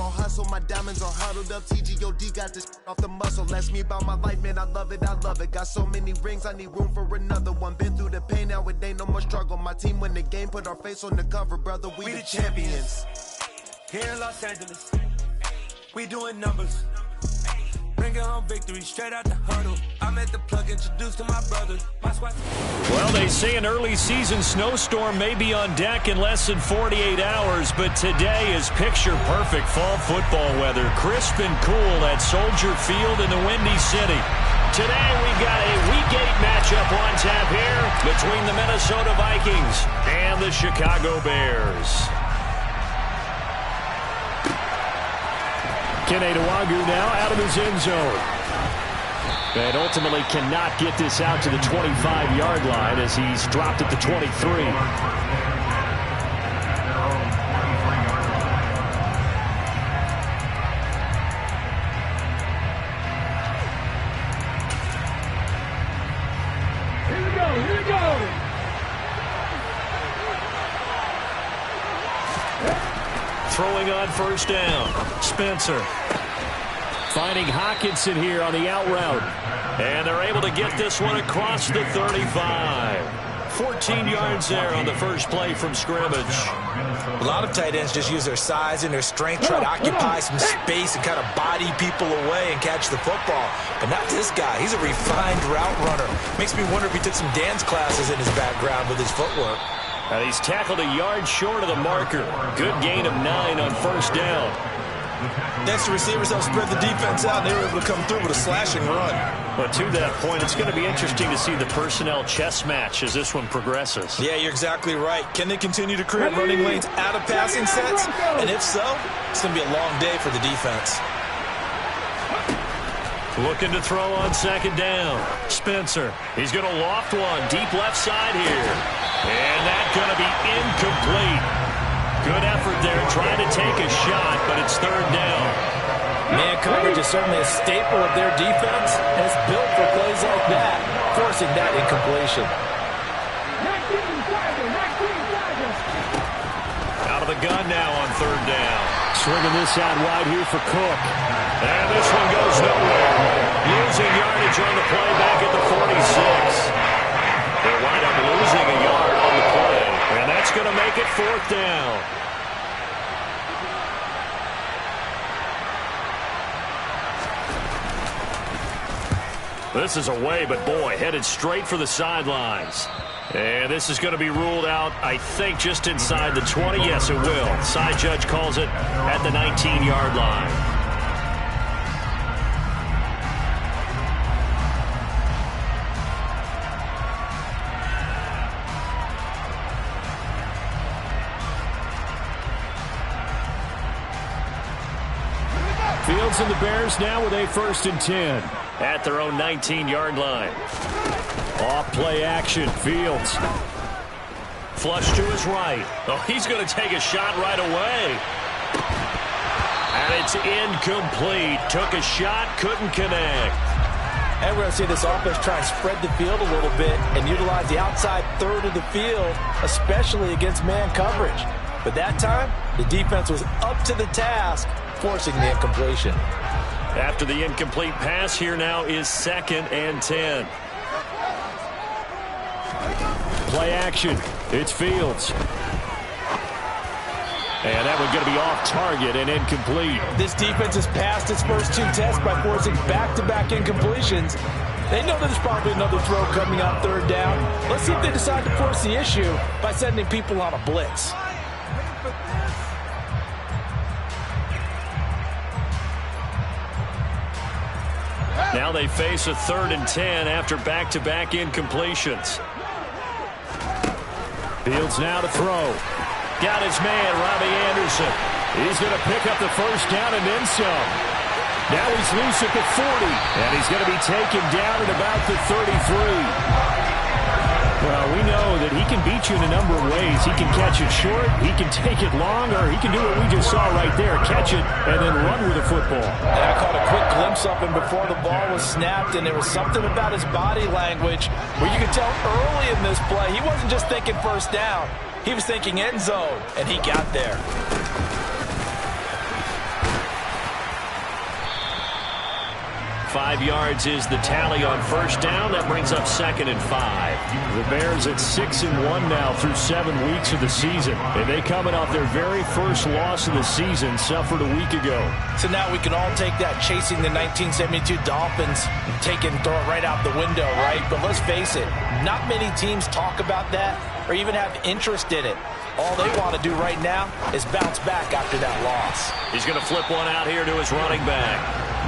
All hustle, my diamonds are huddled up. TGOD got this off the muscle. That's me about my life, man. I love it, I love it. Got so many rings, I need room for another one. Been through the pain, now it ain't no more struggle. My team win the game, put our face on the cover, brother. We the champions. Here in Los Angeles, we doing numbers. Bringing home victory straight out the huddle. I'm at the plug, introduced to my brother. My squad. Well, they say an early season snowstorm may be on deck in less than 48 hours, but today is picture-perfect fall football weather. Crisp and cool at Soldier Field in the Windy City. Today we've got a Week 8 matchup on tap here between the Minnesota Vikings and the Chicago Bears. Kenedawagu now out of his end zone. And ultimately cannot get this out to the 25-yard line as he's dropped at the 23. Here we go. Throwing on first down. Spencer. Finding Hawkinson here on the out route. And they're able to get this one across the 35. 14 yards there on the first play from scrimmage. A lot of tight ends just use their size and their strength, try to occupy some space and kind of body people away and catch the football. But not this guy. He's a refined route runner. Makes me wonder if he took some dance classes in his background with his footwork. And he's tackled a yard short of the marker. Good gain of 9 on first down. Next, the receivers help spread the defense out. They were able to come through with a slashing run. But to that point, it's going to be interesting to see the personnel chess match as this one progresses. Yeah, you're exactly right. Can they continue to create running lanes out of passing sets? And if so, it's going to be a long day for the defense. Looking to throw on second down. Spencer. He's going to loft one deep left side here. And that's going to be incomplete. Good effort there, trying to take a shot, but it's third down. Man coverage is certainly a staple of their defense, and it's built for plays like that, forcing that incompletion. Out of the gun now on third down. Swinging this out wide here for Cook. And this one goes nowhere. Losing yardage on the play back at the 46. They wind up losing a yard on the play. And that's going to make it fourth down. This is away, but boy, headed straight for the sidelines. And this is going to be ruled out, I think, just inside the 20. Yes, it will. Side judge calls it at the 19-yard line. Fields and the Bears now with a 1st and 10 at their own 19-yard line. Off play action. Fields. Flush to his right. Oh, he's going to take a shot right away. And it's incomplete. Took a shot, couldn't connect. And we're going to see this offense try and spread the field a little bit and utilize the outside third of the field, especially against man coverage. But that time, the defense was up to the task, forcing the incompletion. After the incomplete pass, here now is 2nd and 10. Play action. It's Fields. And that one's going to be off target and incomplete. This defense has passed its first 2 tests by forcing back-to-back incompletions. They know there's probably another throw coming on third down. Let's see if they decide to force the issue by sending people on a blitz. Now they face a 3rd and 10 after back-to-back incompletions. Fields now to throw. Got his man, Robbie Anderson. He's going to pick up the first down and then some. Now he's loose at the 40, and he's going to be taken down at about the 33. Well, we know that he can beat you in a number of ways. He can catch it short, he can take it long, or he can do what we just saw right there, catch it and then run with the football. And I caught a quick glimpse of him before the ball was snapped, and there was something about his body language where you could tell early in this play he wasn't just thinking first down. He was thinking end zone, and he got there. 5 yards is the tally on first down. That brings up 2nd and 5. The Bears at 6-1 now through 7 weeks of the season. And they coming off their very first loss of the season, suffered a week ago. So now we can all take that chasing the 1972 Dolphins, take it and throw it right out the window, right? But let's face it, not many teams talk about that or even have interest in it. All they want to do right now is bounce back after that loss. He's going to flip one out here to his running back.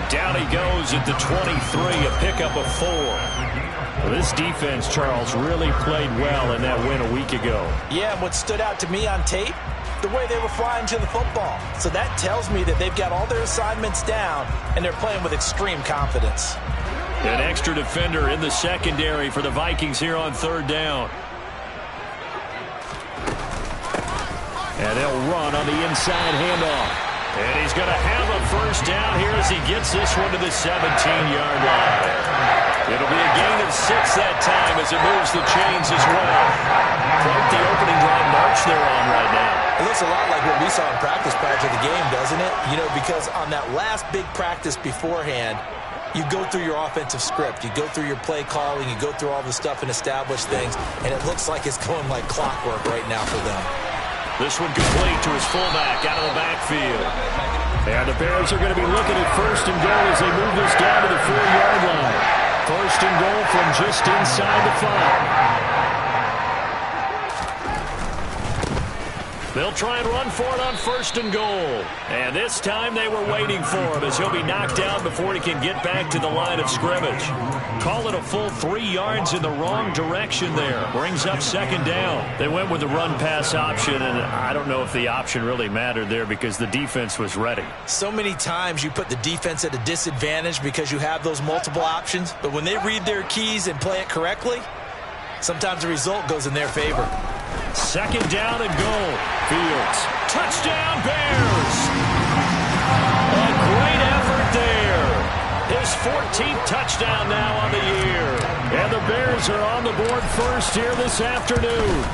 Down he goes at the 23, a pickup of 4. Well, this defense, Charles, really played well in that win a week ago. Yeah, and what stood out to me on tape, the way they were flying to the football. So that tells me that they've got all their assignments down, and they're playing with extreme confidence. An extra defender in the secondary for the Vikings here on 3rd down. And they'll run on the inside handoff. And he's going to have a first down here as he gets this one to the 17-yard line. It'll be a gain of 6 that time as it moves the chains as well. Quite the opening drive march they're on right now. It looks a lot like what we saw in practice prior to the game, doesn't it? You know, because on that last big practice beforehand, you go through your offensive script. You go through your play calling. You go through all the stuff and establish things. And it looks like it's going like clockwork right now for them. This one complete to his fullback out of the backfield. And the Bears are going to be looking at 1st and goal as they move this down to the 4-yard line. 1st and goal from just inside the 5. They'll try and run for it on 1st and goal. And this time they were waiting for him as he'll be knocked down before he can get back to the line of scrimmage. Call it a full 3 yards in the wrong direction there. Brings up 2nd down. They went with the run-pass option, and I don't know if the option really mattered there because the defense was ready. So many times you put the defense at a disadvantage because you have those multiple options, but when they read their keys and play it correctly, sometimes the result goes in their favor. 2nd down and goal. Fields. Touchdown, Bears! A great effort there. His 14th touchdown now on the year. And the Bears are on the board first here this afternoon.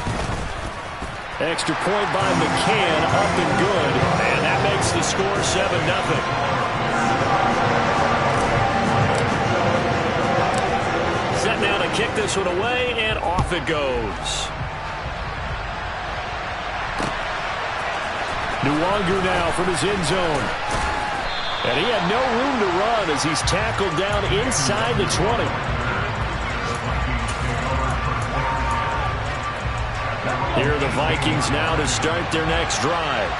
Extra point by McCann, up and good. And that makes the score 7-0. Set now to kick this one away, and off it goes. Nwangu now from his end zone. And he had no room to run as he's tackled down inside the 20. Here are the Vikings now to start their next drive.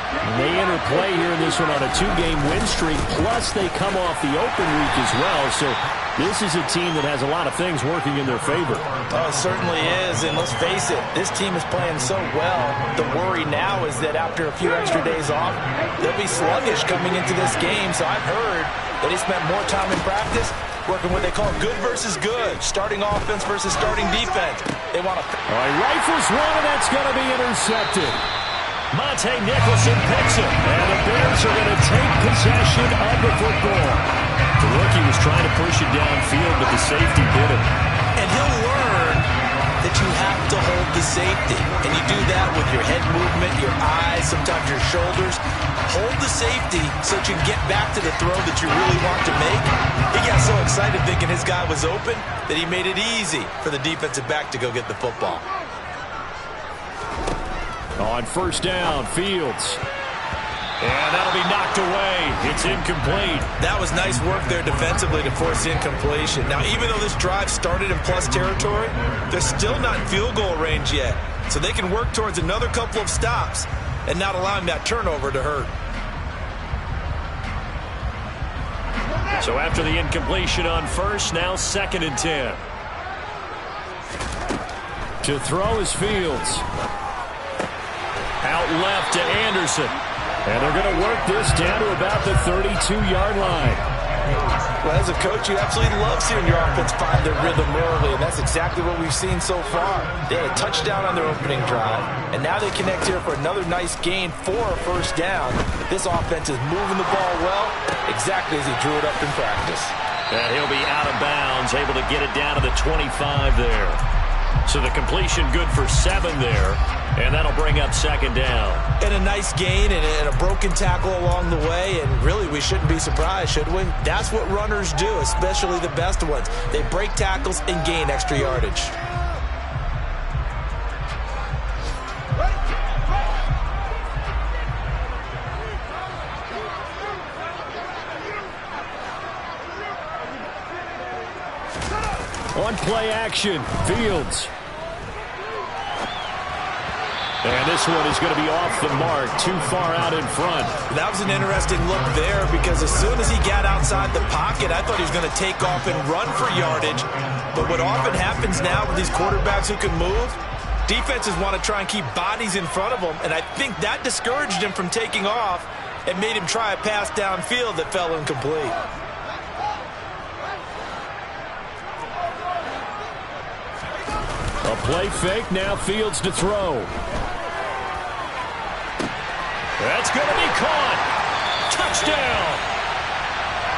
And they enter play here in this one on a 2-game win streak, plus they come off the open week as well. So this is a team that has a lot of things working in their favor. Oh, it certainly is, and let's face it, this team is playing so well. The worry now is that after a few extra days off, they'll be sluggish coming into this game. So I've heard that he spent more time in practice working what they call good versus good, starting offense versus starting defense. They want to... All right, rifles one, and that's going to be intercepted. Monte Nicholson picks it, and the Bears are going to take possession of the football. The rookie was trying to push it downfield, but the safety did it. And he'll learn that you have to hold the safety. And you do that with your head movement, your eyes, sometimes your shoulders. Hold the safety so that you can get back to the throw that you really want to make. He got so excited thinking his guy was open that he made it easy for the defensive back to go get the football. On 1st down, Fields. And that'll be knocked away. It's incomplete. That was nice work there defensively to force incompletion. Now, even though this drive started in plus territory, they're still not in field goal range yet. So they can work towards another couple of stops and not allowing that turnover to hurt. So after the incompletion on 1st, now 2nd and 10. To throw is Fields. Out left to Anderson. And they're going to work this down to about the 32-yard line. Well, as a coach, you absolutely love seeing your offense find their rhythm early, and that's exactly what we've seen so far. They had a touchdown on their opening drive, and now they connect here for another nice gain for a 1st down. This offense is moving the ball well, exactly as he drew it up in practice. And he'll be out of bounds, able to get it down to the 25 there. So the completion good for 7 there, and that'll bring up second down. And a nice gain and a broken tackle along the way, and really we shouldn't be surprised, should we? That's what runners do, especially the best ones. They break tackles and gain extra yardage. On play action, Fields. And this one is going to be off the mark, too far out in front. That was an interesting look there because as soon as he got outside the pocket, I thought he was going to take off and run for yardage. But what often happens now with these quarterbacks who can move, defenses want to try and keep bodies in front of them, and I think that discouraged him from taking off and made him try a pass downfield that fell incomplete. A play fake, now Fields to throw. That's going to be caught. Touchdown.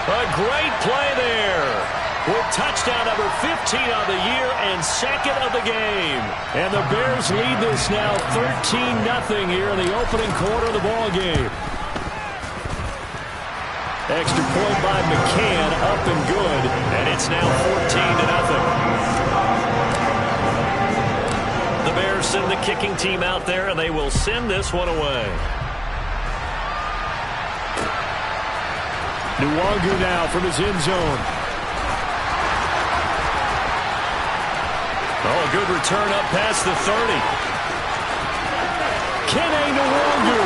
A great play there. With touchdown number 15 on the year and second of the game. And the Bears lead this now 13-0 here in the opening quarter of the ball game. Extra point by McCann, up and good. And it's now 14-0. The Bears send the kicking team out there, and they will send this one away. Nwangu now from his end zone. Oh, a good return up past the 30. Kene Nwangu.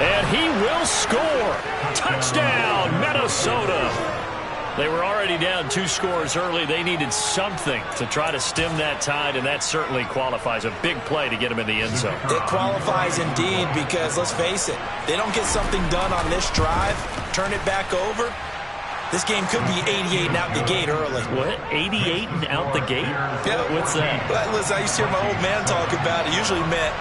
And he will score. Touchdown, Minnesota. They were already down 2 scores early. They needed something to try to stem that tide, and that certainly qualifies. A big play to get them in the end zone. It qualifies indeed because, let's face it, they don't get something done on this drive, turn it back over, this game could be 88 and out the gate early. What? 88 and out the gate? Yeah. What's that? Well, listen, I used to hear my old man talk about it. Usually meant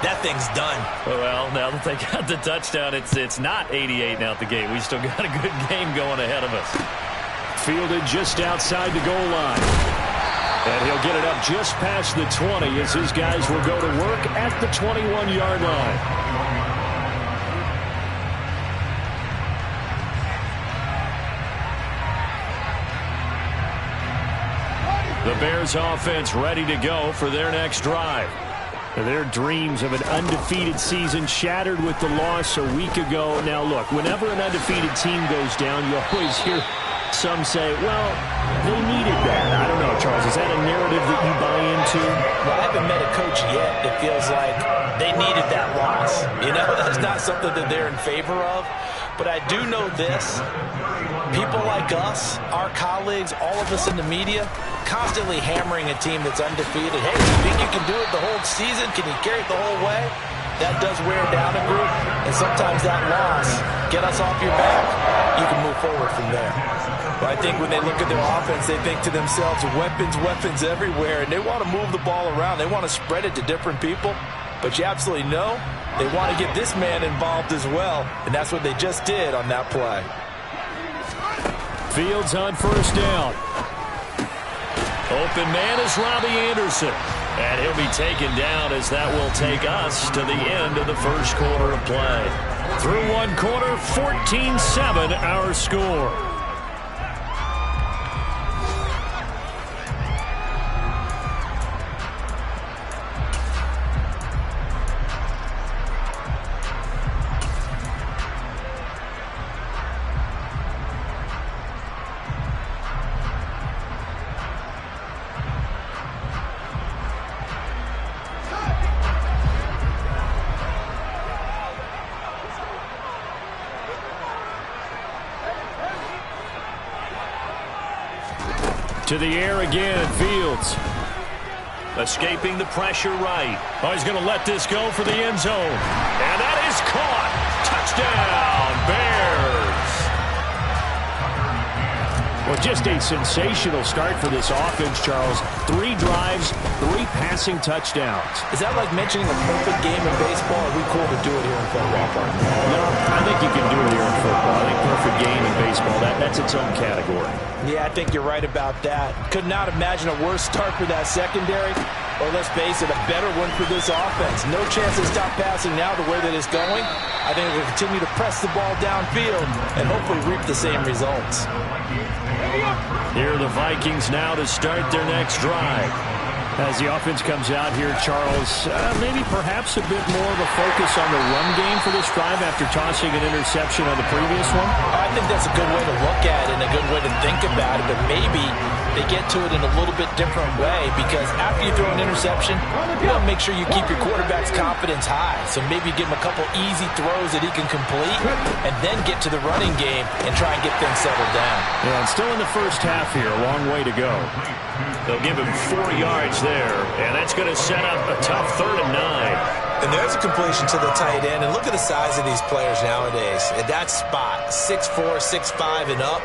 that thing's done. Well, now that they got the touchdown, it's not 88 and out the gate. We still got a good game going ahead of us. Fielded just outside the goal line. And he'll get it up just past the 20 as his guys will go to work at the 21-yard line. The Bears offense ready to go for their next drive. Their dreams of an undefeated season shattered with the loss a week ago. Now, look, whenever an undefeated team goes down, you always hear some say, well, they needed that. I don't know, Charles. Is that a narrative that you buy into? Well, I haven't met a coach yet that feels like they needed that loss. You know, that's not something that they're in favor of. But I do know this. People like us, our colleagues, all of us in the media, constantly hammering a team that's undefeated. Hey, you think you can do it the whole season? Can you carry it the whole way? That does wear down a group. And sometimes that loss, get us off your back, you can move forward from there. But I think when they look at their offense, they think to themselves, weapons everywhere, and they want to move the ball around. They want to spread it to different people. But you absolutely know they want to get this man involved as well, and that's what they just did on that play. Fields on first down. Open man is Robbie Anderson. And he'll be taken down as that will take us to the end of the first quarter of play. Through one quarter, 14-7 our score. To the air again, Fields. Escaping the pressure right. Oh, he's going to let this go for the end zone. And that is caught. Touchdown, Bears. Well, just a sensational start for this offense, Charles. 3 drives, 3 passing touchdowns. Is that like mentioning a perfect game in baseball? Are we cool to do it here in football? No, I think you can do it here in football. I think perfect perfect game in baseball. That's its own category. Yeah, I think you're right about that. Could not imagine a worse start for that secondary, or let's face it, a better one for this offense. No chance to stop passing now the way that it's going. I think we'll continue to press the ball downfield and hopefully reap the same results. Here are the Vikings now to start their next drive. As the offense comes out here, Charles, maybe perhaps a bit more of a focus on the run game for this drive after tossing an interception on the previous one? I think that's a good way to look at it and a good way to think about it, but maybe they get to it in a little bit different way, because after you throw an interception, you want to make sure you keep your quarterback's confidence high. So maybe give him a couple easy throws that he can complete and then get to the running game and try and get things settled down. Yeah, and still in the first half here, a long way to go. They'll give him 4 yards there, and that's going to set up a tough 3rd and 9. And there's a completion to the tight end. And look at the size of these players nowadays. At that spot, 6'4", 6'5", and up.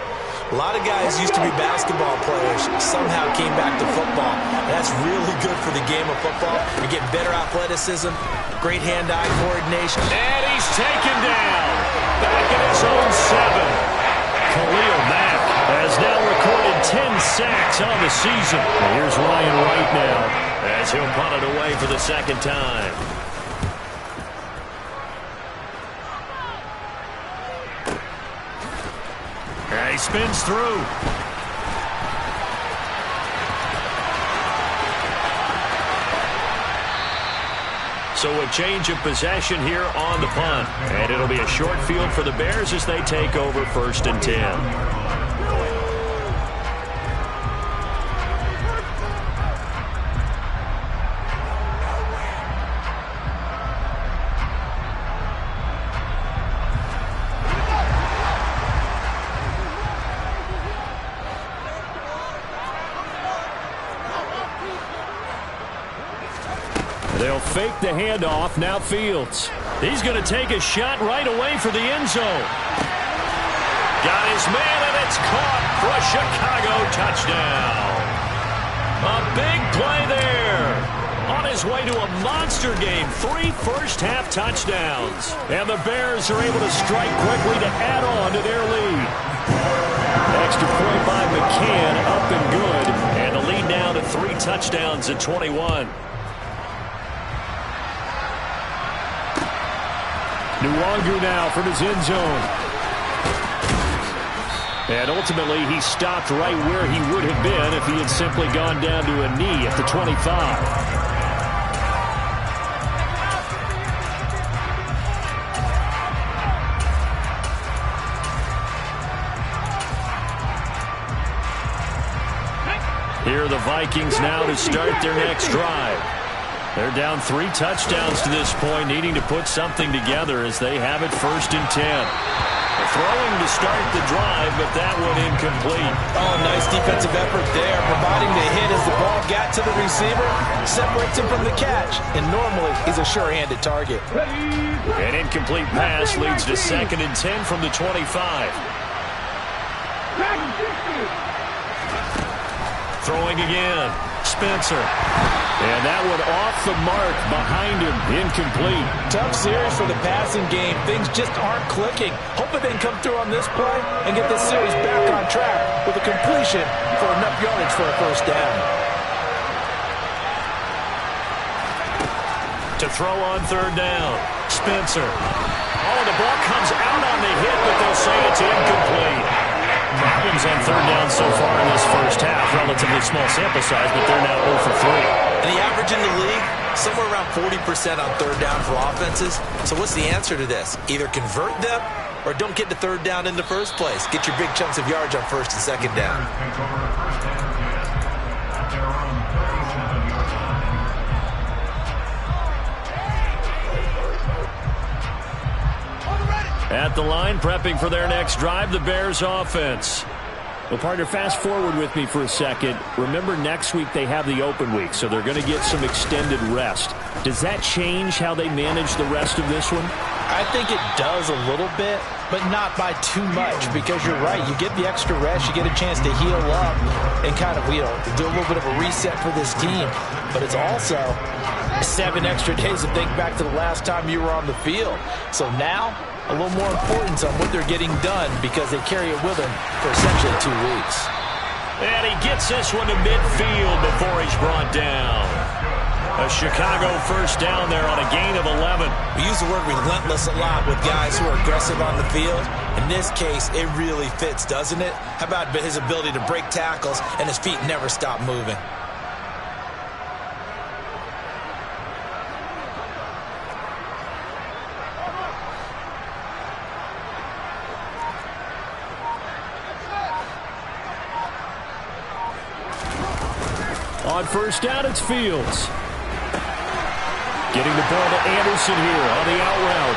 A lot of guys used to be basketball players, somehow came back to football. And that's really good for the game of football. You're getting better athleticism, great hand-eye coordination. And he's taken down. Back in his own 7. Khalil Mack has now recorded 10 sacks on the season. And here's Ryan Wright now as he'll punt it away for the second time. And he spins through. So a change of possession here on the punt. And it'll be a short field for the Bears as they take over 1st and 10. They'll fake the handoff. Now Fields. He's going to take a shot right away for the end zone. Got his man, and it's caught for a Chicago touchdown. A big play there. On his way to a monster game. 3 first-half touchdowns. And the Bears are able to strike quickly to add on to their lead. Extra point by McCann, up and good. And the lead now to 3 touchdowns at 21. Nwangu now from his end zone. And ultimately, he stopped right where he would have been if he had simply gone down to a knee at the 25. Here are the Vikings now to start their next drive. They're down 3 touchdowns to this point, needing to put something together as they have it 1st and 10. Throwing to start the drive, but that one incomplete. Oh, nice defensive effort there, providing the hit as the ball got to the receiver, separates him from the catch, and normally he's a sure-handed target. An incomplete pass leads to 2nd and 10 from the 25. Throwing again. Spencer. And that one off the mark behind him. Incomplete. Tough series for the passing game. Things just aren't clicking. Hoping they can come through on this play and get this series back on track with a completion for enough yardage for a 1st down. To throw on 3rd down. Spencer. Oh, the ball comes out on the hit, but they'll say it's incomplete. Problems on 3rd down so far in this first half. Relatively small sample size, but they're now 0 for 3. And the average in the league, somewhere around 40% on 3rd down for offenses. So what's the answer to this? Either convert them or don't get to 3rd down in the first place. Get your big chunks of yards on 1st and 2nd down. At the line, prepping for their next drive, the Bears offense. Well, partner, fast forward with me for a second. Remember, next week they have the open week, so they're going to get some extended rest. Does that change how they manage the rest of this one? I think it does a little bit, but not by too much, because you're right. You get the extra rest, you get a chance to heal up and kind of, do a little bit of a reset for this team. But it's also 7 extra days to think back to the last time you were on the field. So now, a little more importance on what they're getting done because they carry it with them for essentially 2 weeks. And he gets this one to midfield before he's brought down. A Chicago first down there on a gain of 11. We use the word relentless a lot with guys who are aggressive on the field. In this case, it really fits, doesn't it? How about his ability to break tackles and his feet never stop moving? On first down, it's Fields. Getting the ball to Anderson here on the out route.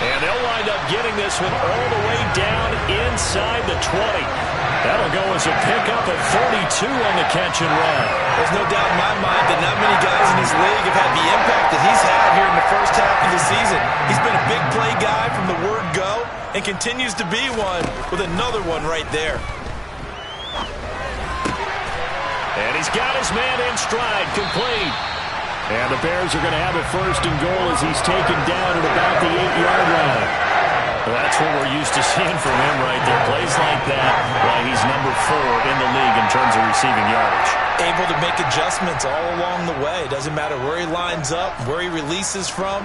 And they'll wind up getting this one all the way down inside the 20. That'll go as a pickup of 32 on the catch and run. There's no doubt in my mind that not many guys in this league have had the impact that he's had here in the first half of the season. He's been a big play guy from the word go and continues to be one with another one right there. And he's got his man in stride, complete. And the Bears are going to have it first and goal as he's taken down at about the 8-yard line. Well, that's what we're used to seeing from him right there. Plays like that, why he's number 4 in the league in terms of receiving yardage. Able to make adjustments all along the way. Doesn't matter where he lines up, where he releases from.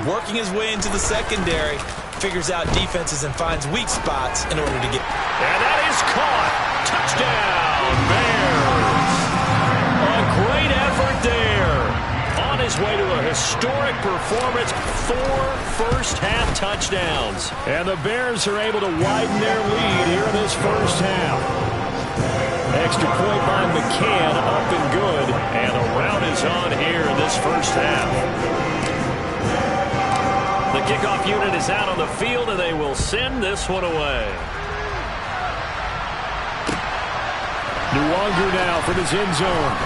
Working his way into the secondary. Figures out defenses and finds weak spots in order to get... And that is caught. Touchdown, Bears. A great effort there. On his way to a historic performance, 4 first-half touchdowns. And the Bears are able to widen their lead here in this first half. Extra point by McCann, up and good. And the rout is on here in this first half. The kickoff unit is out on the field, and they will send this one away. Nwangu now from his end zone.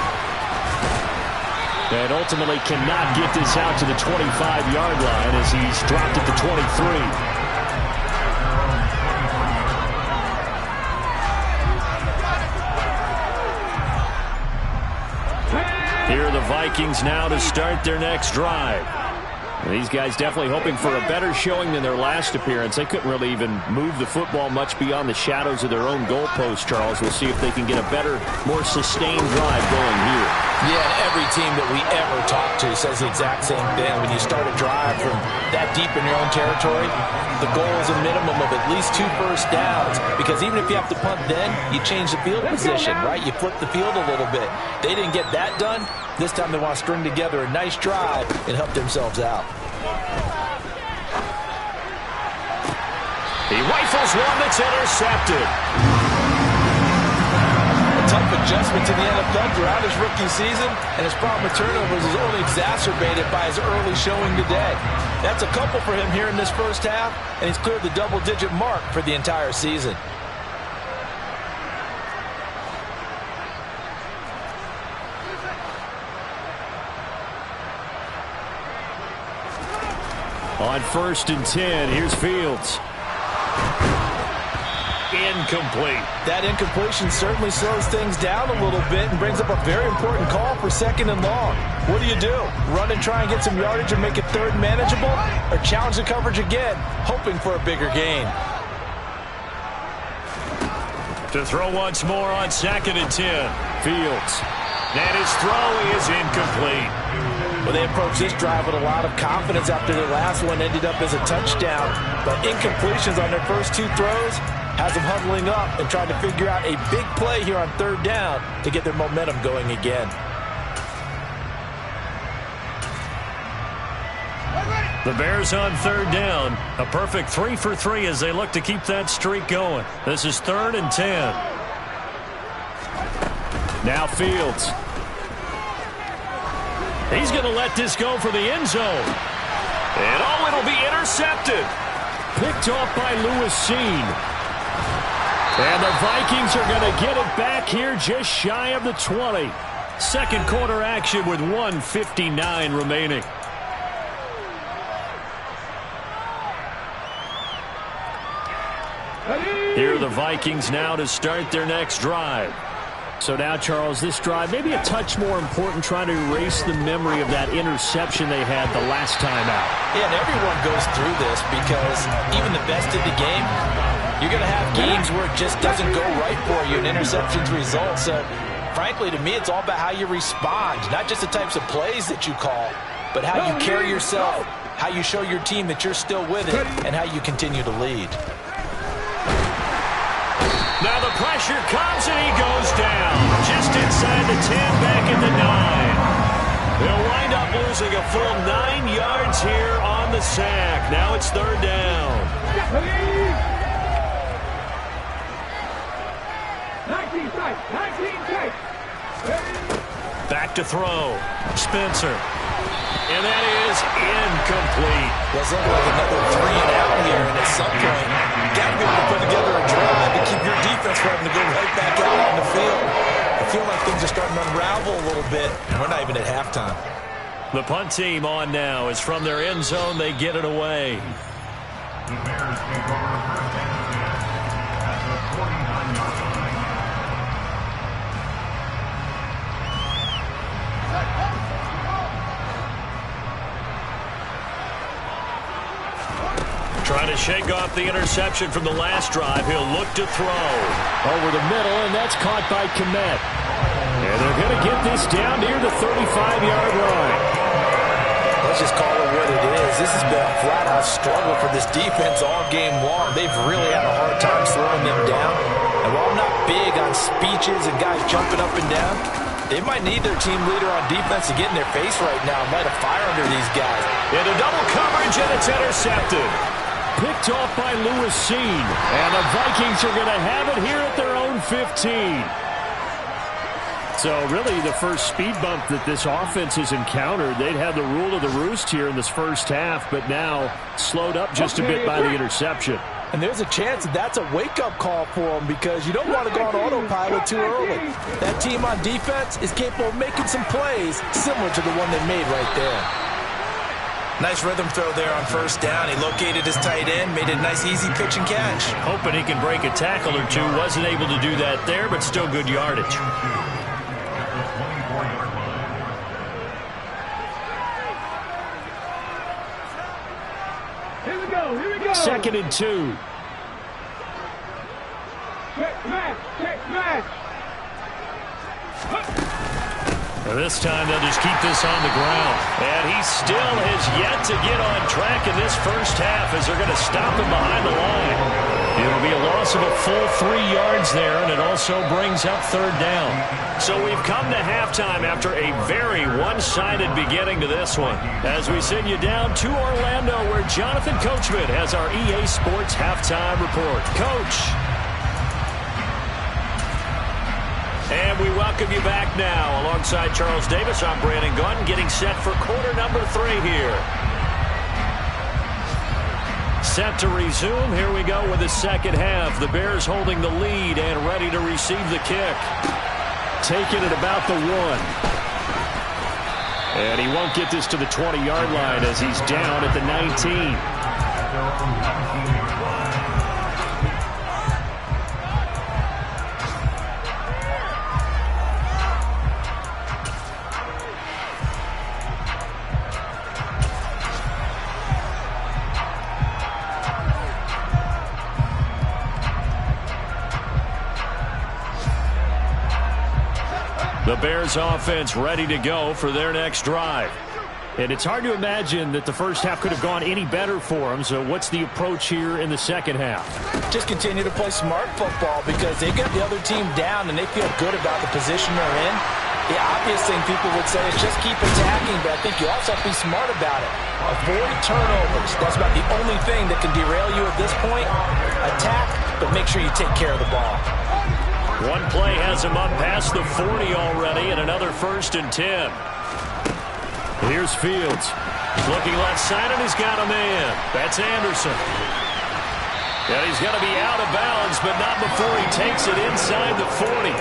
And ultimately cannot get this out to the 25-yard line as he's dropped at the 23. Here are the Vikings now to start their next drive. And these guys definitely hoping for a better showing than their last appearance. They couldn't really even move the football much beyond the shadows of their own goalpost, Charles. We'll see if they can get a better, more sustained drive going here. Yeah, and every team that we ever talk to says the exact same thing. When you start a drive from that deep in your own territory, the goal is a minimum of at least 2 first downs. Because even if you have to punt then, you change the field position, right? You flip the field a little bit. They didn't get that done. This time they want to string together a nice drive and help themselves out. He rifles one that's intercepted. A tough adjustment to the NFL throughout his rookie season, and his problem with turnovers is only exacerbated by his early showing today. That's a couple for him here in this first half, and he's cleared the double-digit mark for the entire season. On 1st and 10, here's Fields. Incomplete. That incompletion certainly slows things down a little bit and brings up a very important call for 2nd and long. What do? Run and try and get some yardage and make it 3rd manageable? Or challenge the coverage again, hoping for a bigger gain? To throw once more on 2nd and 10. Fields. And his throw is incomplete. Well, they approached this drive with a lot of confidence after their last one ended up as a touchdown. But incompletions on their first 2 throws has them huddling up and trying to figure out a big play here on 3rd down to get their momentum going again. The Bears on 3rd down. A perfect 3 for 3 as they look to keep that streak going. This is 3rd and 10. Now Fields. He's going to let this go for the end zone. And it'll be intercepted. Picked off by Lewis Seen. And the Vikings are going to get it back here just shy of the 20. Second quarter action with 1:59 remaining. Here are the Vikings now to start their next drive. So now, Charles, this drive maybe a touch more important, trying to erase the memory of that interception they had the last time out. Yeah, and everyone goes through this because even the best in the game, you're going to have games where it just doesn't go right for you and interceptions result. So, frankly, to me, it's all about how you respond, not just the types of plays that you call, but how you carry yourself, how you show your team that you're still with it, and how you continue to lead. Now the pressure comes and he goes down. Just inside the 10, back at the 9. They'll wind up losing a full 9 yards here on the sack. Now it's 3rd down. 19 tight. Back to throw. Spencer. And that is incomplete. Well, it's like another 3 and out here, and at some point, you got to be able to put together a drive to keep your defense from having to go right back out on the field. I feel like things are starting to unravel a little bit, and we're not even at halftime. The punt team on now is from their end zone. They get it away. The Bears take over first and 10 at the 49-yard line. Trying to shake off the interception from the last drive. He'll look to throw. Over the middle, and that's caught by Kmet. And they're going to get this down near the 35-yard line. Let's just call it what it is. This has been a flat-out struggle for this defense all game long. They've really had a hard time slowing them down. And while I'm not big on speeches and guys jumping up and down, they might need their team leader on defense to get in their face right now and light a fire under these guys. Into double coverage, and it's intercepted. Picked off by Lewis Seen. And the Vikings are going to have it here at their own 15. So really the first speed bump that this offense has encountered. They'd had the rule of the roost here in this first half, but now slowed up just a bit by the interception. And there's a chance that that's a wake-up call for them because you don't want to go on autopilot too early. That team on defense is capable of making some plays similar to the one they made right there. Nice rhythm throw there on first down. He located his tight end, made a nice easy pitch and catch. Hoping he can break a tackle or two. Wasn't able to do that there, but still good yardage. Here we go. 2nd and 2. Check smash. This time they'll just keep this on the ground. And he still has yet to get on track in this first half as they're going to stop him behind the line. It'll be a loss of a full 3 yards there, and it also brings up 3rd down. So we've come to halftime after a very one-sided beginning to this one. As we send you down to Orlando, where Jonathan Coachman has our EA Sports halftime report. Coach. And we welcome you back now. Alongside Charles Davis, I'm Brandon Gunn, getting set for quarter number 3 here. Set to resume. Here we go with the second half. The Bears holding the lead and ready to receive the kick. Taking it about the 1. And he won't get this to the 20-yard line as he's down at the 19. The Bears offense ready to go for their next drive. And it's hard to imagine that the first half could have gone any better for them. So what's the approach here in the second half? Just continue to play smart football because they get the other team down and they feel good about the position they're in. The obvious thing people would say is just keep attacking, but I think you also have to be smart about it. Avoid turnovers. That's about the only thing that can derail you at this point. Attack, but make sure you take care of the ball. One play has him up past the 40 already, and another 1st and 10. Here's Fields. Looking left side, and he's got a man. That's Anderson. And he's going to be out of bounds, but not before he takes it inside the 40.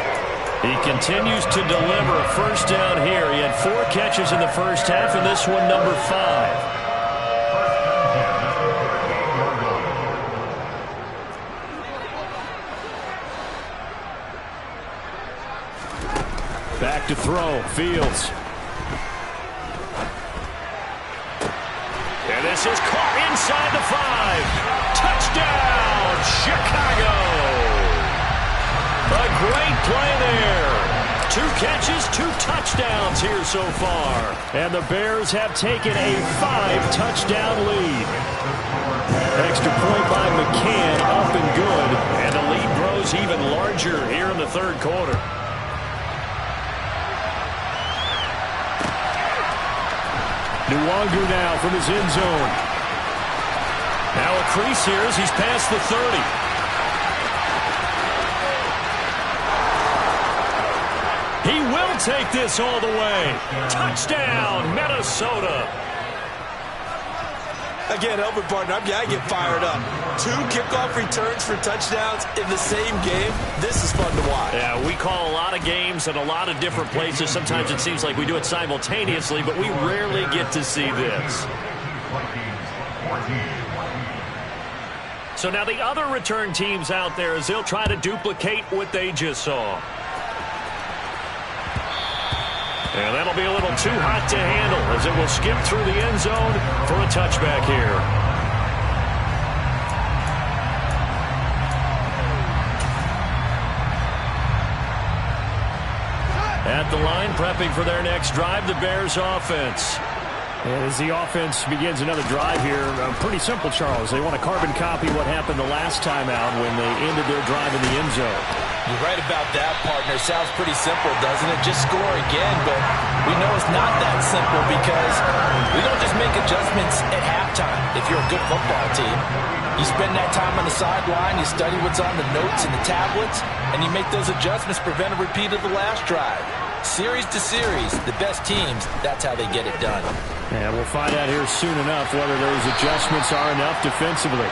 He continues to deliver a first down here. He had 4 catches in the first half, and this one number 5. to throw. Fields. And this is caught inside the 5. Touchdown, Chicago. A great play there. 2 catches, 2 touchdowns here so far. And the Bears have taken a 5-touchdown lead. Extra point by McCann, up and good. And the lead grows even larger here in the third quarter. Nwangu now from his end zone. Now a crease here as he's past the 30. He will take this all the way. Touchdown, Minnesota. Again, help me, partner. I get fired up. 2 kickoff returns for touchdowns in the same game. This is fun to watch. Yeah, we call a lot of games in a lot of different places. Sometimes it seems like we do it simultaneously, but we rarely get to see this. So now the other return teams out there as they'll try to duplicate what they just saw. And that'll be a little too hot to handle as it will skip through the end zone for a touchback here. At the line, prepping for their next drive, the Bears offense. And as the offense begins another drive here, pretty simple, Charles. They want to carbon copy what happened the last time out when they ended their drive in the end zone. You're right about that, partner. Sounds pretty simple, doesn't it? Just score again, but we know it's not that simple because we don't just make adjustments at halftime if you're a good football team. You spend that time on the sideline, you study what's on the notes and the tablets, and you make those adjustments, prevent a repeat of the last drive. Series to series, the best teams, that's how they get it done. And we'll find out here soon enough whether those adjustments are enough defensively.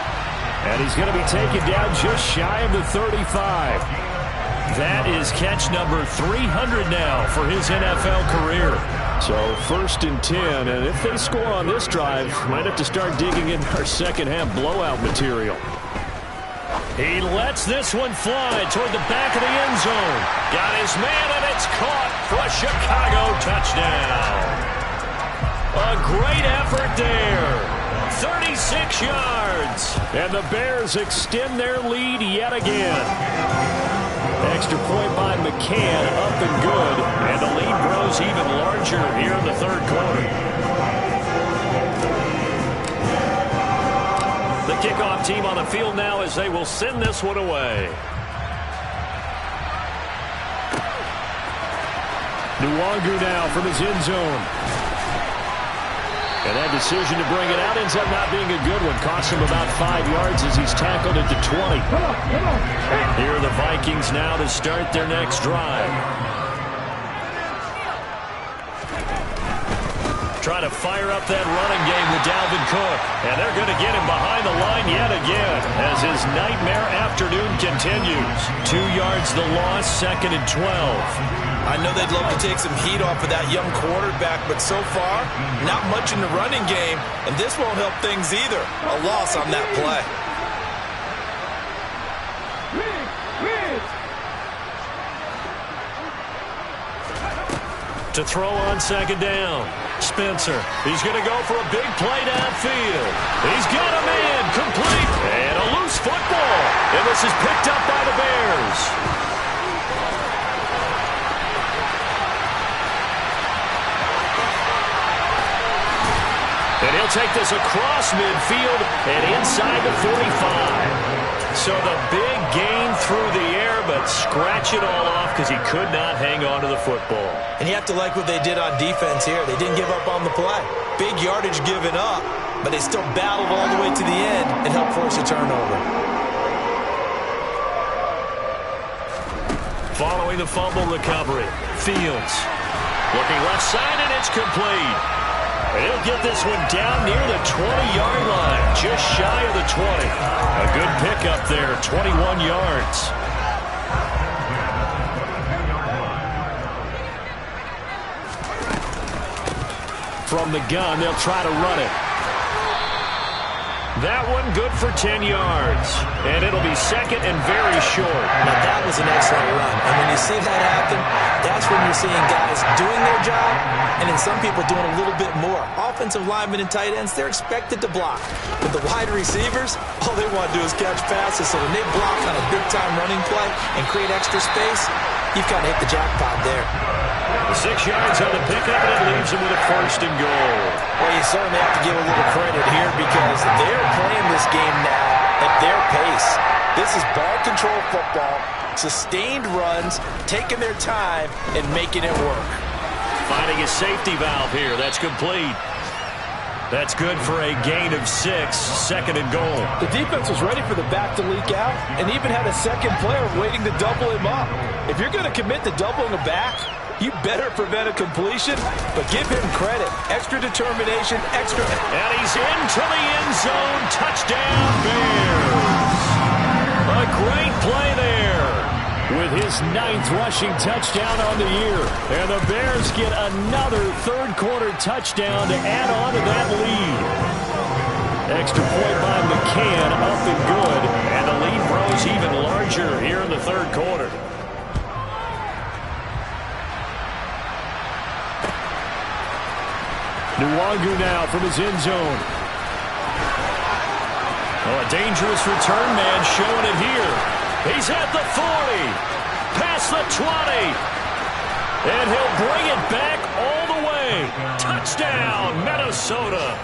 And he's going to be taken down just shy of the 35. That is catch number 300 now for his NFL career. So 1st and 10, and if they score on this drive, might have to start digging in our second half blowout material. He lets this one fly toward the back of the end zone. Got his man, and it's caught for a Chicago touchdown. A great effort there. 36 yards. And the Bears extend their lead yet again. Extra point by McCann, up and good. And the lead grows even larger here in the third quarter. The kickoff team on the field now as they will send this one away. Nwangu now from his end zone. And that decision to bring it out ends up not being a good one. Costs him about 5 yards as he's tackled at the 20. Here are the Vikings now to start their next drive. Try to fire up that running game with Dalvin Cook. And they're going to get him behind the line yet again as his nightmare afternoon continues. 2 yards the loss, 2nd and 12. I know they'd love to take some heat off of that young quarterback, but so far, not much in the running game, and this won't help things either. A loss on that play. To throw on 2nd down. Spencer, he's going to go for a big play downfield. He's got a man, complete, and a loose football. And this is picked up by the Bears. And he'll take this across midfield and inside the 45. So the big gain through the air, but scratch it all off because he could not hang on to the football. And you have to like what they did on defense here. They didn't give up on the play. Big yardage given up, but they still battled all the way to the end and helped force a turnover. Following the fumble recovery, Fields looking left side, and it's complete. And he'll get this one down near the 20-yard line, just shy of the 20. A good pickup there, 21 yards. From the gun, they'll try to run it. That one good for 10 yards. And it'll be second and very short. Now, that was an excellent run. And when you see that happen, that's when you're seeing guys doing their job and then some people doing a little bit more. Offensive linemen and tight ends, they're expected to block. But the wide receivers, all they want to do is catch passes. So when they block on a big-time running play and create extra space, you've kind of hit the jackpot there. 6 yards on the pickup, and it leaves him with a first and goal. Well, you certainly have to give a little credit here because they're playing this game now at their pace. This is ball control football, sustained runs, taking their time, and making it work. Finding a safety valve here. That's complete. That's good for a gain of 6, second and goal. The defense was ready for the back to leak out and even had a second player waiting to double him up. If you're going to commit to doubling a back, you better prevent a completion, but give him credit. Extra determination, extra... And he's into the end zone. Touchdown, Bears. A great play there with his 9th rushing touchdown on the year. And the Bears get another third-quarter touchdown to add on to that lead. Extra point by McCann, up and good. And the lead grows even larger here in the third quarter. Nwangu now from his end zone. Oh, a dangerous return man showing it here. He's at the 40, past the 20, and he'll bring it back all the way. Touchdown, Minnesota.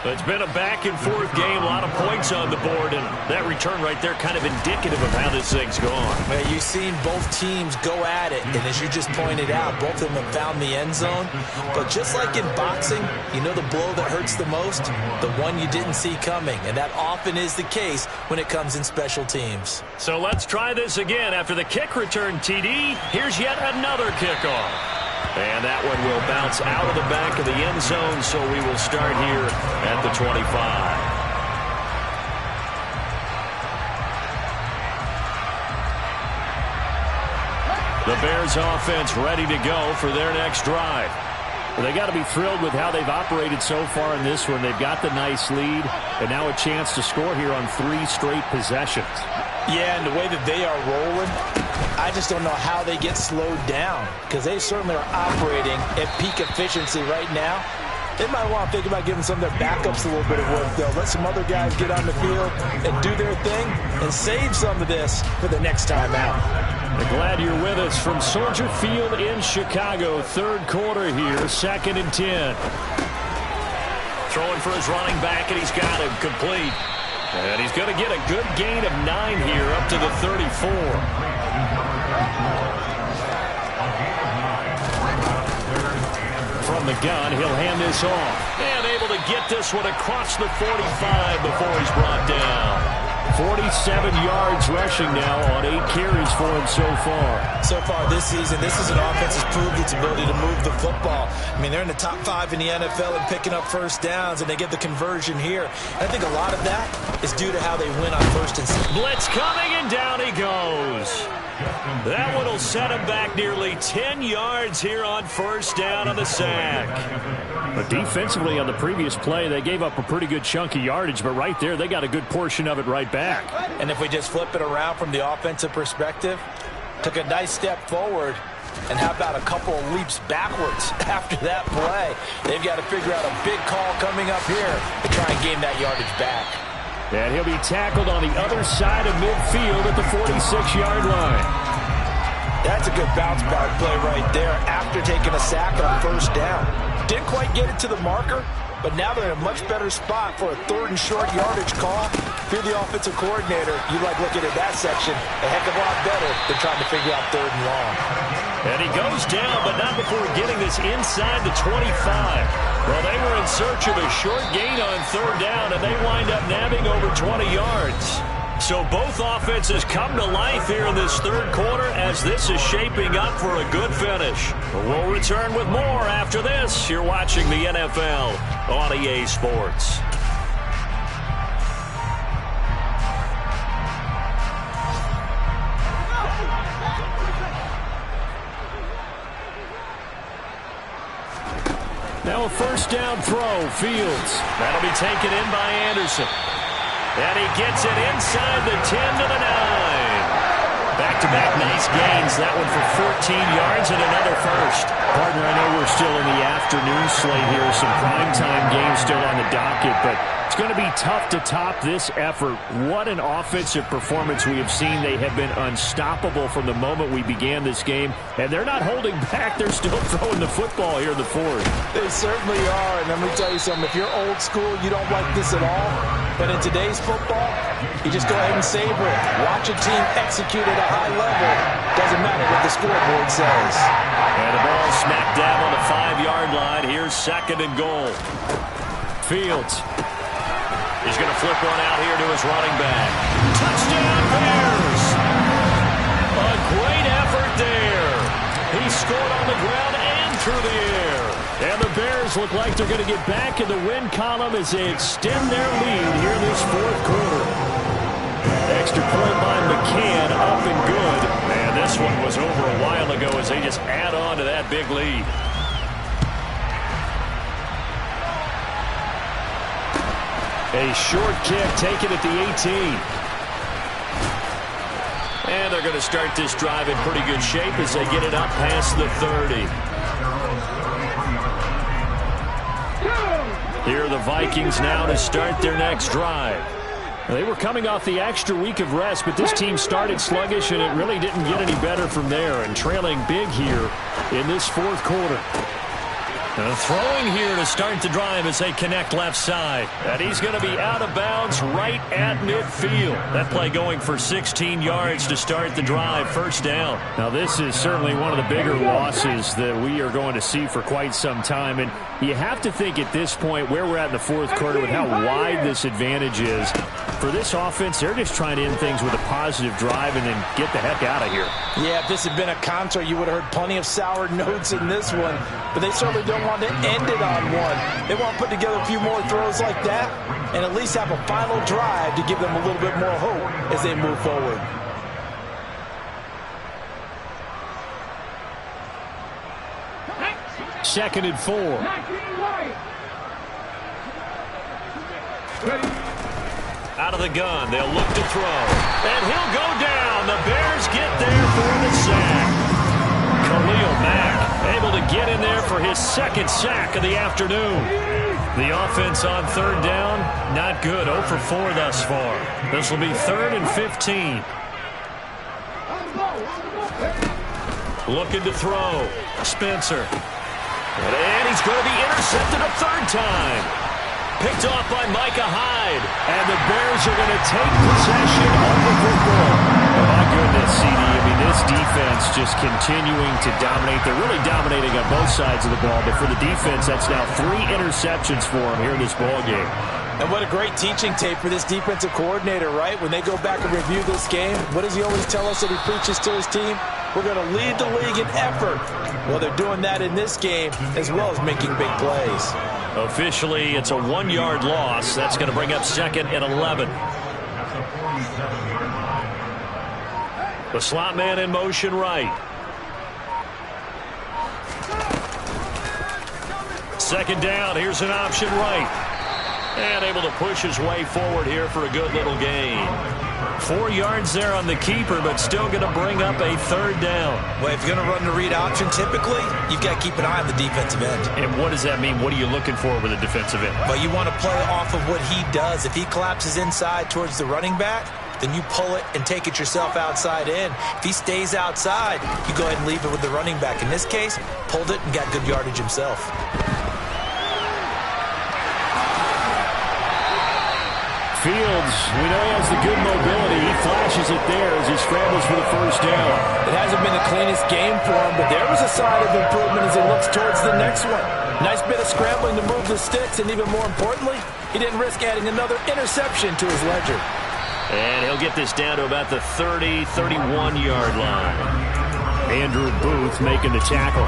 It's been a back-and-forth game, a lot of points on the board, and that return right there kind of indicative of how this thing's gone. Man, you've seen both teams go at it, and as you just pointed out, both of them have found the end zone. But just like in boxing, you know the blow that hurts the most? The one you didn't see coming, and that often is the case when it comes in special teams. So let's try this again. After the kick return, TD, here's yet another kickoff. And that one will bounce out of the back of the end zone, so we will start here at the 25. The Bears offense ready to go for their next drive. Well, they got to be thrilled with how they've operated so far in this one. They've got the nice lead, and now a chance to score here on 3 straight possessions. Yeah, and the way that they are rolling, I just don't know how they get slowed down because they certainly are operating at peak efficiency right now. They might want to think about giving some of their backups a little bit of work, though. Let some other guys get on the field and do their thing and save some of this for the next time out. I'm glad you're with us from Soldier Field in Chicago. Third quarter here, 2nd and 10. Throwing for his running back, and he's got him complete. And he's going to get a good gain of 9 here up to the 34. From the gun, he'll hand this off. And able to get this one across the 45 before he's brought down. 47 yards rushing now on 8 carries for him so far. So far this season, this is an offense that's proved its ability to move the football. I mean, they're in the top 5 in the NFL in picking up first downs, and they get the conversion here. I think a lot of that is due to how they win on 1st and 2nd. Blitz coming, and down he goes. That one will set him back nearly 10 yards here on 1st down on the sack. But defensively on the previous play, they gave up a pretty good chunk of yardage, but right there, they got a good portion of it right back. And if we just flip it around from the offensive perspective, took a nice step forward, and how about a couple of leaps backwards after that play? They've got to figure out a big call coming up here to try and gain that yardage back. And he'll be tackled on the other side of midfield at the 46-yard line. That's a good bounce back play right there after taking a sack on 1st down. Didn't quite get it to the marker, but now they're in a much better spot for a 3rd and short yardage call. If you're the offensive coordinator, you like looking at that section a heck of a lot better than trying to figure out 3rd and long. And he goes down, but not before getting this inside the 25. Well, they were in search of a short gain on 3rd down, and they wind up nabbing over 20 yards. So both offenses come to life here in this 3rd quarter as this is shaping up for a good finish. We'll return with more after this. You're watching the NFL on EA Sports. Now a first down throw, Fields. That'll be taken in by Anderson. And he gets it inside the 10 to the 9. Back-to-back nice gains. That one for 14 yards and another first. Partner, I know we're still in the afternoon slate here. Some primetime games still on the docket, but it's going to be tough to top this effort. What an offensive performance we have seen. They have been unstoppable from the moment we began this game, and they're not holding back. They're still throwing the football here in the fourth. They certainly are, and let me tell you something. If you're old school, you don't like this at all. But in today's football, you just go ahead and savor it. Watch a team execute at a high level. Doesn't matter what the scoreboard says. And the ball smack dab on the 5-yard line. Here's 2nd and goal. Fields. He's going to flip one out here to his running back. Touchdown, Bears! A great effort there. He scored on the ground and through the air. And the Bears look like they're going to get back in the win column as they extend their lead here in this fourth quarter. Extra point by McCann, up and good. And this one was over a while ago as they just add on to that big lead. A short kick taken at the 18. And they're going to start this drive in pretty good shape as they get it up past the 30. Here are the Vikings now to start their next drive. They were coming off the extra week of rest, but this team started sluggish, and it really didn't get any better from there, and trailing big here in this fourth quarter. Throwing here to start the drive as they connect left side. And he's going to be out of bounds right at midfield. That play going for 16 yards to start the drive, first down. Now this is certainly one of the bigger losses that we are going to see for quite some time. And you have to think at this point where we're at in the fourth quarter with how wide this advantage is. For this offense, they're just trying to end things with a positive drive and then get the heck out of here. Yeah, if this had been a contra, you would have heard plenty of sour notes in this one. But they certainly don't want to end it on one. They want to put together a few more throws like that and at least have a final drive to give them a little bit more hope as they move forward. Second and 4. Out of the gun, they'll look to throw. And he'll go down. The Bears get there for the sack. Khalil Mack able to get in there for his second sack of the afternoon. The offense on third down, not good. 0 for 4 thus far. This will be 3rd and 15. Looking to throw. Spencer. And he's going to be intercepted a third time. Picked off by Micah Hyde. And the Bears are going to take possession of the football. Oh, my goodness, CD. I mean, this defense just continuing to dominate. They're really dominating on both sides of the ball. But for the defense, that's now 3 interceptions for them here in this ball game. And what a great teaching tape for this defensive coordinator, right? When they go back and review this game, what does he always tell us that he preaches to his team? We're going to lead the league in effort. Well, they're doing that in this game as well as making big plays. Officially, it's a 1-yard loss. That's going to bring up 2nd and 11. The slot man in motion right. Second down. Here's an option right. And able to push his way forward here for a good little gain. 4 yards there on the keeper, but still going to bring up a third down. Well, if you're going to run the read option, typically, you've got to keep an eye on the defensive end. And what does that mean? What are you looking for with a defensive end? But you want to play off of what he does. If he collapses inside towards the running back, then you pull it and take it yourself outside in. If he stays outside, you go ahead and leave it with the running back. In this case, pulled it and got good yardage himself. Fields, we know he has the good mobility. He flashes it there as he scrambles for the first down. It hasn't been the cleanest game for him, but there was a sign of improvement as he looks towards the next one. Nice bit of scrambling to move the sticks, and even more importantly, he didn't risk adding another interception to his ledger. And he'll get this down to about the 30, 31-yard line. Andrew Booth making the tackle.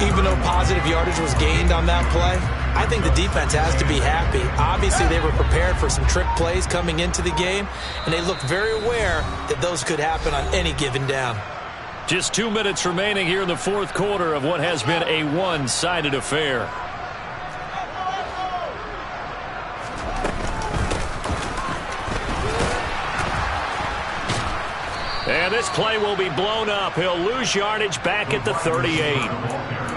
Even though positive yardage was gained on that play, I think the defense has to be happy. Obviously, they were prepared for some trick plays coming into the game, and they looked very aware that those could happen on any given down. Just 2 minutes remaining here in the fourth quarter of what has been a one-sided affair. And this play will be blown up. He'll lose yardage back at the 38.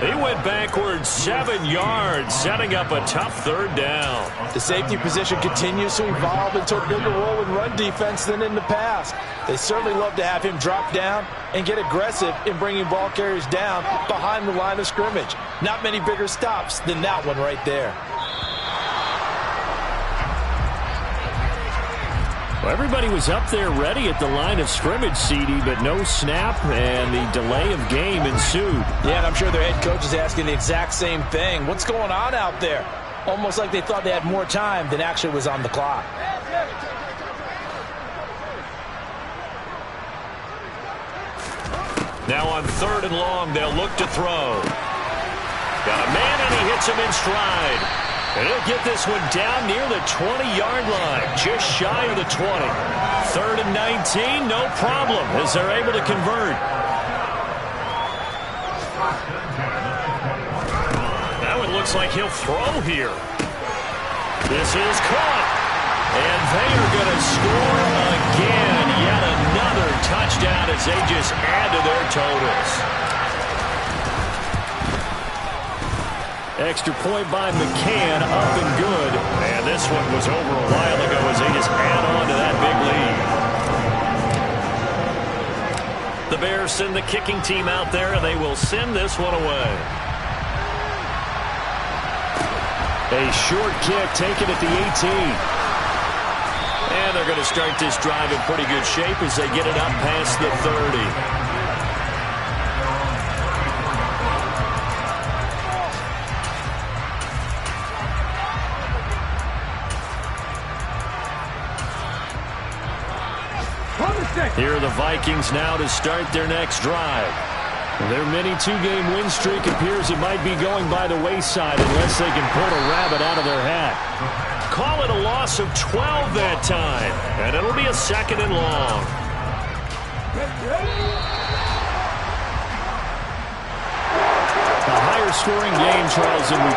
He went backwards 7 yards, setting up a tough third down. The safety position continues to evolve into a bigger role in run defense than in the past. They certainly love to have him drop down and get aggressive in bringing ball carriers down behind the line of scrimmage. Not many bigger stops than that one right there. Well, everybody was up there ready at the line of scrimmage, CD, but no snap, and the delay of game ensued. Yeah, and I'm sure their head coach is asking the exact same thing. What's going on out there? Almost like they thought they had more time than actually was on the clock. Now on 3rd and long, they'll look to throw. Got a man, and he hits him in stride. And he'll get this one down near the 20-yard line, just shy of the 20. 3rd and 19, no problem, as they're able to convert. Now it looks like he'll throw here. This is caught. And they are going to score again. Yet another touchdown as they just add to their totals. Extra point by McCann, up and good. And this one was over a while ago as they just add on to that big lead. The Bears send the kicking team out there, and they will send this one away. A short kick taken at the 18. And they're going to start this drive in pretty good shape as they get it up past the 30. Here are the Vikings now to start their next drive. Their mini 2-game win streak appears it might be going by the wayside unless they can pull a rabbit out of their hat. Call it a loss of 12 that time, and it'll be a 2nd and long. A higher scoring game, Charles, than we